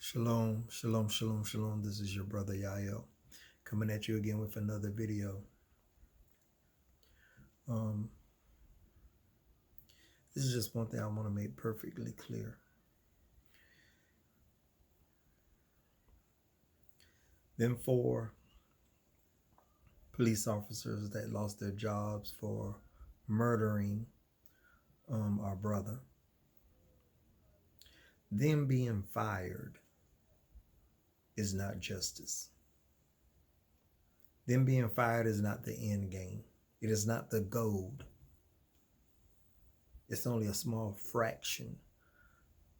Shalom, shalom, shalom, shalom. This is your brother Yael coming at you again with another video. This is just one thing I want to make perfectly clear. Them 4 police officers that lost their jobs for murdering our brother, them being fired is not justice. Them being fired is not the end game. It is not the goal. It's only a small fraction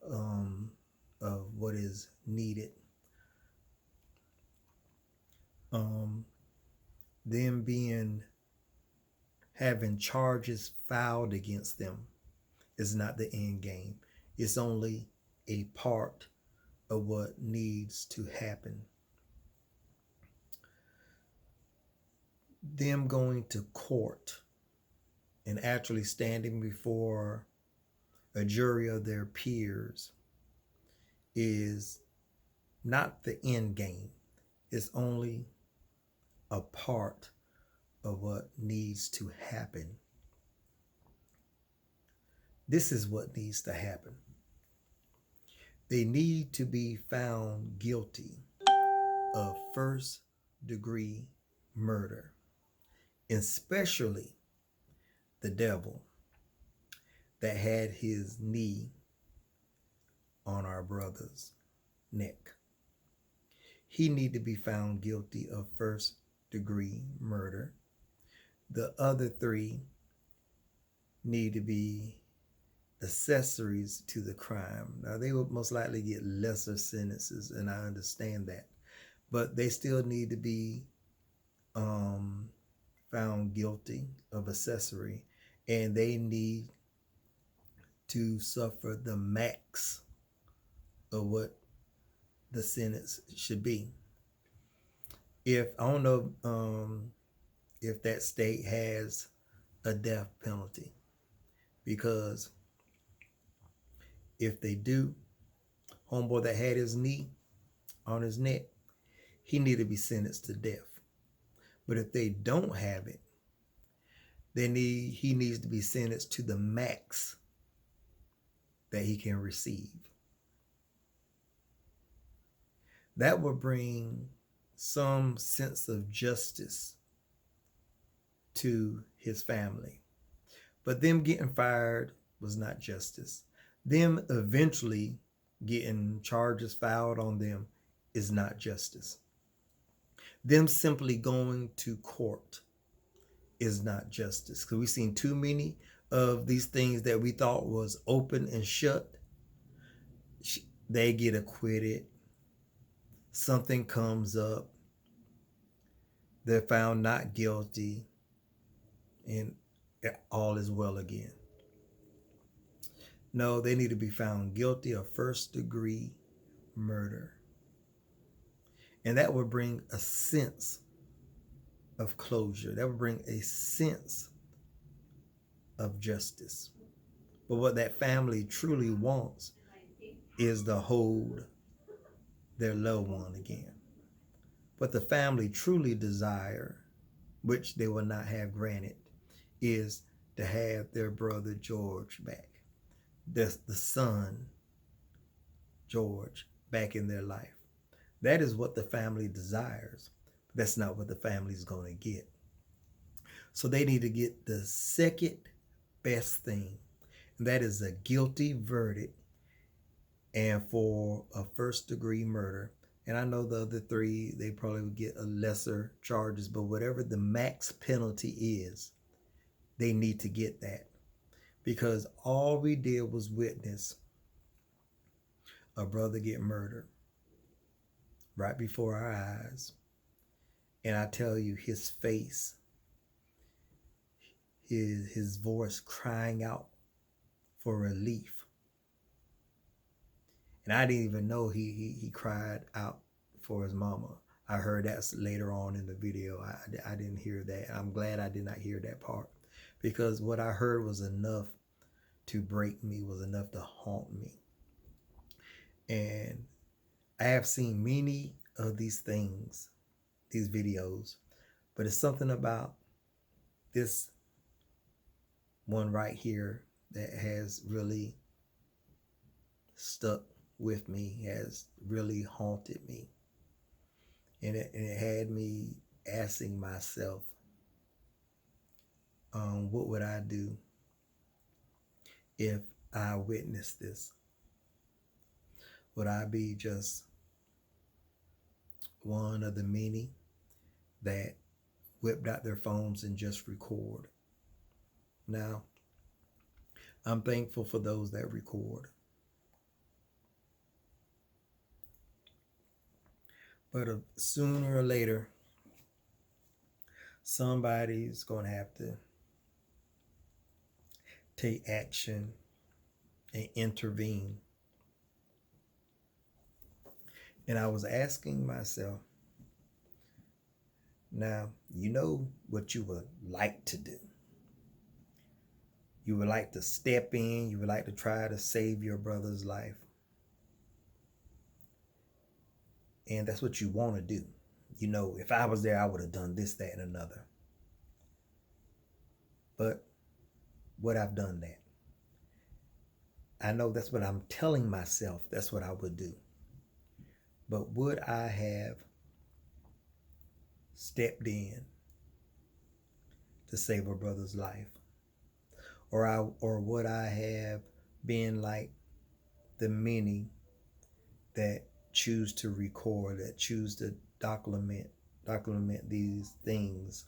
of what is needed. Them having charges filed against them is not the end game. It's only a part of what needs to happen. Them going to court and actually standing before a jury of their peers is not the end game. It's only a part of what needs to happen. This is what needs to happen. They need to be found guilty of first-degree murder, especially the devil that had his knee on our brother's neck. He need to be found guilty of first-degree murder. The other 3 need to be accessories to the crime. Now, they will most likely get lesser sentences, and I understand that. But they still need to be found guilty of accessory, and they need to suffer the max of what the sentence should be. I don't know if that state has a death penalty, because if they do, homeboy that had his knee on his neck, he need to be sentenced to death. But if they don't have it, then he needs to be sentenced to the max that he can receive. That will bring some sense of justice to his family. But them getting fired was not justice. Them eventually getting charges filed on them is not justice. Them simply going to court is not justice. Because we've seen too many of these things that we thought was open and shut. They get acquitted. Something comes up. They're found not guilty. And all is well again. No, they need to be found guilty of first-degree murder. And that would bring a sense of closure. That would bring a sense of justice. But what that family truly wants is to hold their loved one again. What the family truly desire, which they will not have granted, is to have their brother George back. The son, George, back in their life. That is what the family desires. That's not what the family is going to get. So they need to get the second best thing, and that is a guilty verdict and for a first-degree murder. And I know the other 3, they probably would get a lesser charges, but whatever the max penalty is, they need to get that. Because all we did was witness a brother get murdered right before our eyes. And I tell you, his face, his voice crying out for relief. And I didn't even know he cried out for his mama. I heard that later on in the video. I didn't hear that. I'm glad I did not hear that part, because what I heard was enough to break me, was enough to haunt me. And I have seen many of these things, these videos, but it's something about this one right here that has really stuck with me, has really haunted me. And it had me asking myself, what would I do if I witnessed this? Would I be just one of the many that whipped out their phones and just record? Now, I'm thankful for those that record. But sooner or later, somebody's going to have to take action and intervene. And I was asking myself, now, you know what you would like to do. You would like to step in, you would like to try to save your brother's life. And that's what you want to do. You know, if I was there, I would have done this, that, and another. But would I've done that? I know that's what I'm telling myself. That's what I would do. But would I have stepped in to save a brother's life? Or would I have been like the many that choose to record, that choose to document these things?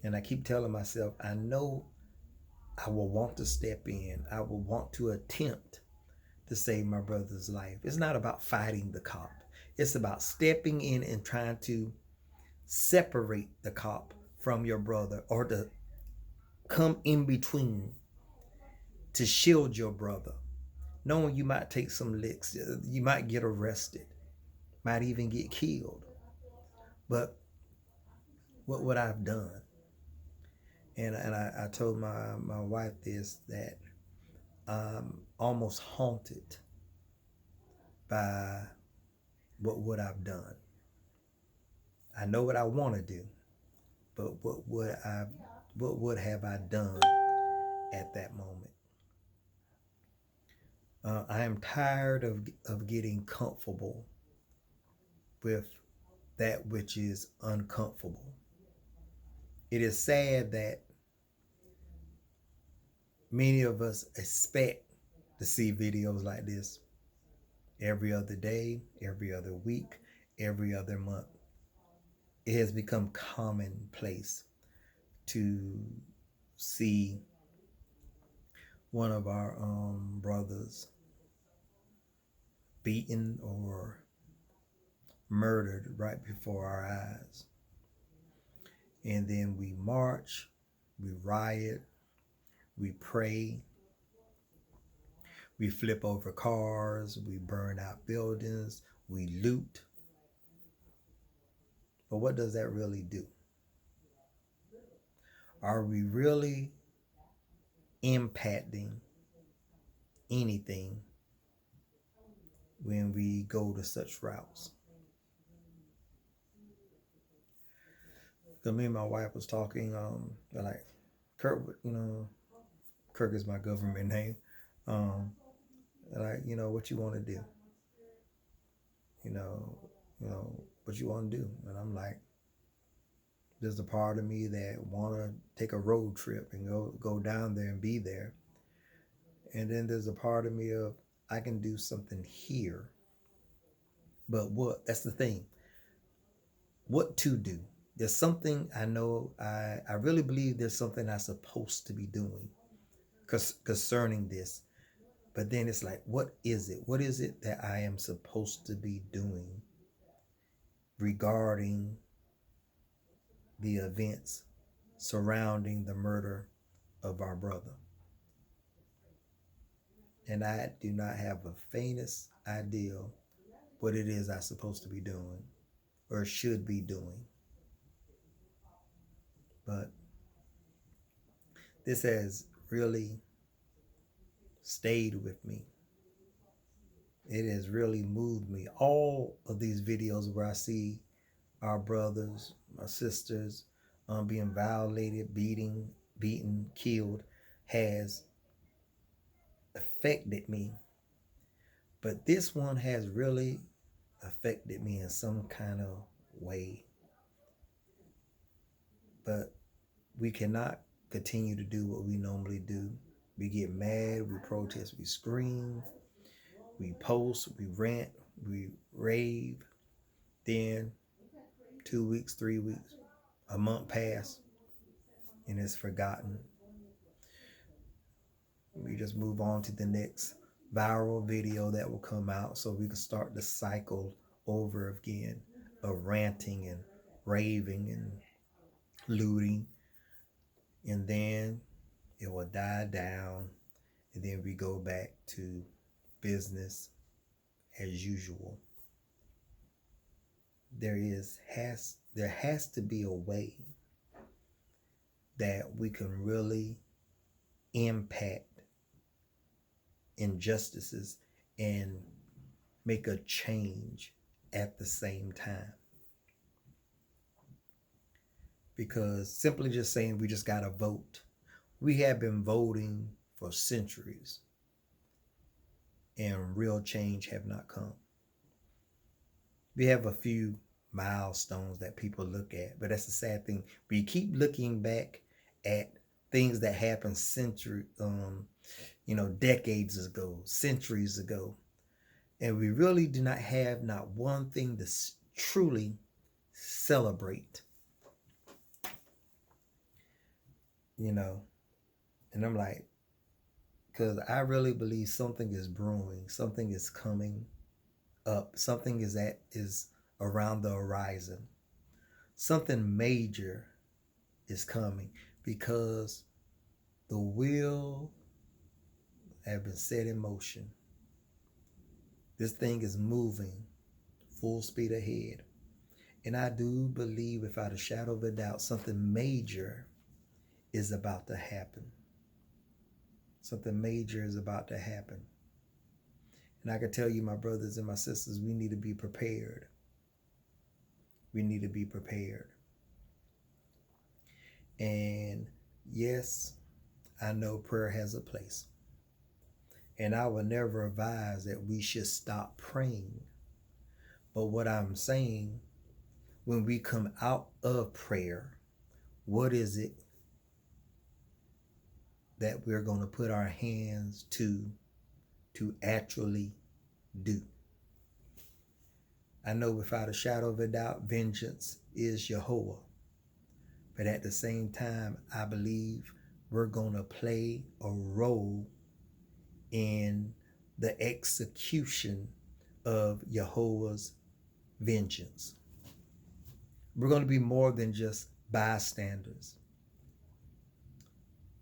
And I keep telling myself, I know I will want to step in. I will want to attempt to save my brother's life. It's not about fighting the cop. It's about stepping in and trying to separate the cop from your brother, or to come in between to shield your brother, knowing you might take some licks, you might get arrested, might even get killed. But what would I've done? And I told my wife this, that I'm almost haunted by what would I've done. I know what I want to do, but what would have I done at that moment? I am tired of getting comfortable with that which is uncomfortable. It is sad that many of us expect to see videos like this every other day, every other week, every other month. It has become commonplace to see one of our brothers beaten or murdered right before our eyes. And then we march, we riot, we pray, we flip over cars, we burn out buildings, we loot. But what does that really do? Are we really impacting anything when we go to such routes? Because me and my wife was talking, like, Kirk, Kirk is my government name. Like, what you want to do? What you want to do? And I'm like, there's a part of me that want to take a road trip and go down there and be there. And then there's a part of me of, I can do something here. But what? That's the thing. What to do? There's something I know, I really believe there's something I'm supposed to be doing concerning this. But then it's like, what is it? What is it that I am supposed to be doing regarding the events surrounding the murder of our brother? And I do not have the faintest idea what it is I'm supposed to be doing or should be doing. But this has really stayed with me. It has really moved me. All of these videos where I see our brothers, my sisters, being violated, beaten, killed, has affected me. But this one has really affected me in some kind of way. But we cannot continue to do what we normally do. We get mad, we protest, we scream, we post, we rant, we rave. Then 2 weeks, 3 weeks, a month pass, and it's forgotten. We just move on to the next viral video that will come out so we can start the cycle over again of ranting and raving and looting. And then it will die down, and then we go back to business as usual. There has to be a way that we can really impact injustices and make a change at the same time. Because simply just saying we just got to vote, we have been voting for centuries and real change have not come. We have a few milestones that people look at, but that's the sad thing. We keep looking back at things that happened decades ago, centuries ago, and we really do not have not one thing to truly celebrate. And I'm like, because I really believe something is brewing, something is coming up, something is around the horizon, something major is coming, because the wheel have been set in motion. This thing is moving full speed ahead, and I do believe without a shadow of a doubt something major is about to happen. Something major is about to happen. And I can tell you, my brothers and my sisters, we need to be prepared. We need to be prepared. And yes, I know prayer has a place. And I will never advise that we should stop praying. But what I'm saying, when we come out of prayer, what is it that we're going to put our hands to actually do? I know without a shadow of a doubt, vengeance is Jehovah. But at the same time, I believe we're going to play a role in the execution of Jehovah's vengeance. We're going to be more than just bystanders.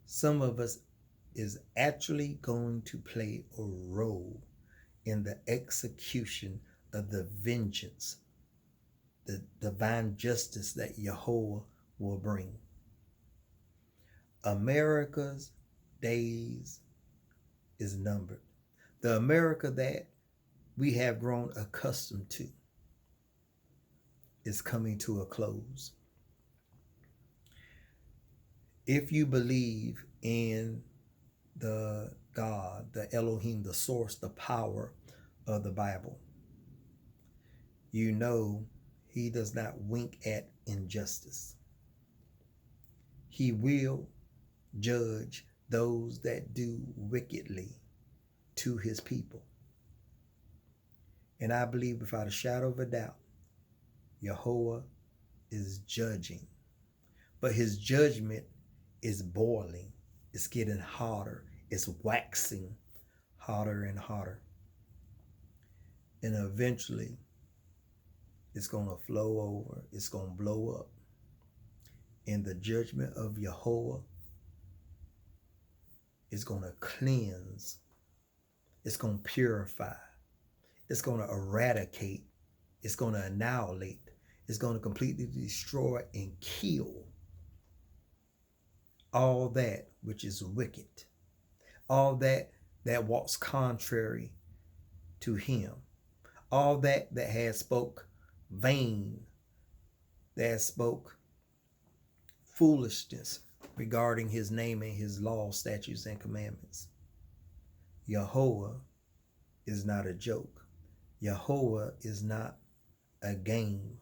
Some of us is actually going to play a role in the execution of the vengeance, the divine justice that Jehovah will bring. America's days is numbered. The America that we have grown accustomed to is coming to a close. If you believe in the God, the Elohim, the source, the power of the Bible, you know he does not wink at injustice. He will judge those that do wickedly to his people. And I believe without a shadow of a doubt, Jehovah is judging. But his judgment is boiling. It's getting hotter. It's waxing hotter and hotter. And eventually, it's going to flow over. It's going to blow up. And the judgment of Jehovah is going to cleanse. It's going to purify. It's going to eradicate. It's going to annihilate. It's going to completely destroy and kill all that which is wicked. All that walks contrary to him. All that has spoke vain, that spoke foolishness regarding his name and his law, statutes, and commandments. Yahweh is not a joke. Yahweh is not a game.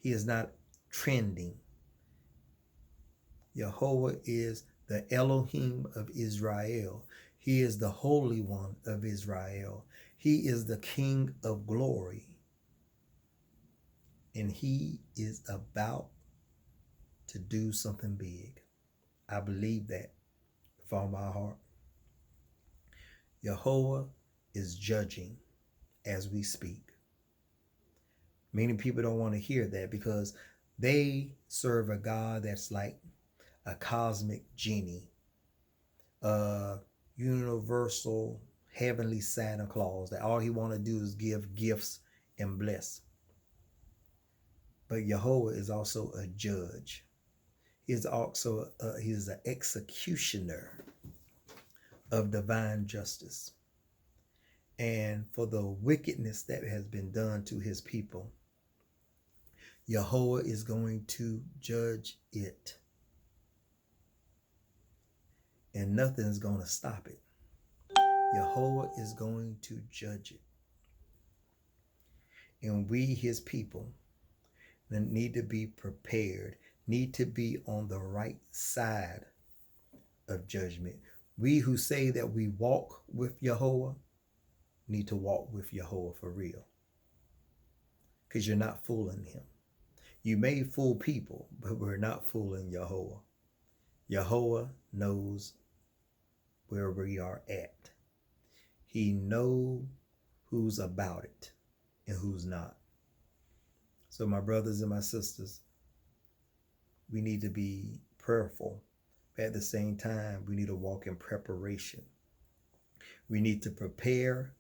He is not trending. Yahweh is the Elohim of Israel. He is the Holy One of Israel. He is the King of glory. And he is about to do something big. I believe that with all my heart. Yahweh is judging as we speak. Many people don't want to hear that because they serve a God that's like a cosmic genie, a universal heavenly Santa Claus, that all he want to do is give gifts and bless. But Yahweh is also a judge. He is also he's an executioner of divine justice. And for the wickedness that has been done to his people, Yahweh is going to judge it. And nothing is going to stop it. Yahweh is going to judge it. And we, his people, need to be prepared, need to be on the right side of judgment. We who say that we walk with Yahweh need to walk with Yahweh for real. Because you're not fooling him. You may fool people, but we're not fooling Yahweh. Yahweh knows where we are at. He knows who's about it and who's not. So my brothers and my sisters, we need to be prayerful. But at the same time, we need to walk in preparation. We need to prepare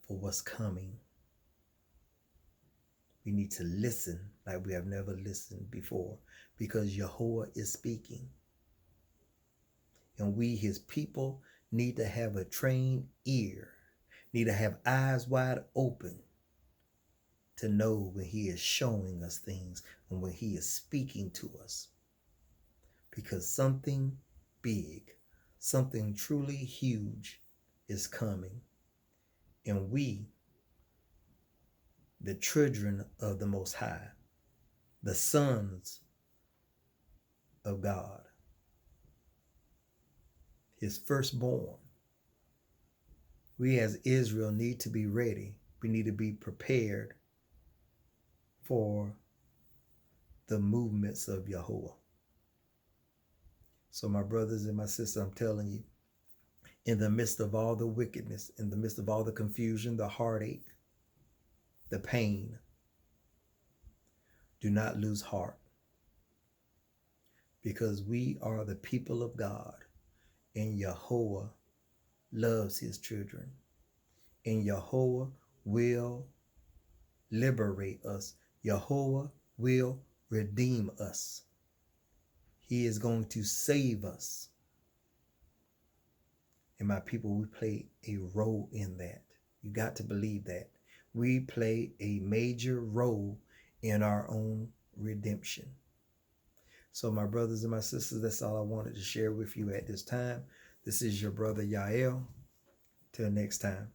for what's coming. We need to listen like we have never listened before, because Yahweh is speaking. And we, his people, need to have a trained ear, need to have eyes wide open to know when he is showing us things and when he is speaking to us. Because something big, something truly huge is coming. And we, the children of the Most High, the sons of God, his firstborn, we as Israel need to be ready. We need to be prepared for the movements of Yahweh. So my brothers and my sisters, I'm telling you, in the midst of all the wickedness, in the midst of all the confusion, the heartache, the pain, do not lose heart, because we are the people of God, and Yahweh loves his children, and Yahweh will liberate us. Yahweh will redeem us. He is going to save us. And my people, we play a role in that. You got to believe that. We play a major role in our own redemption. So my brothers and my sisters, that's all I wanted to share with you at this time. This is your brother Yael. Till next time,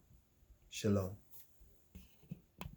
shalom.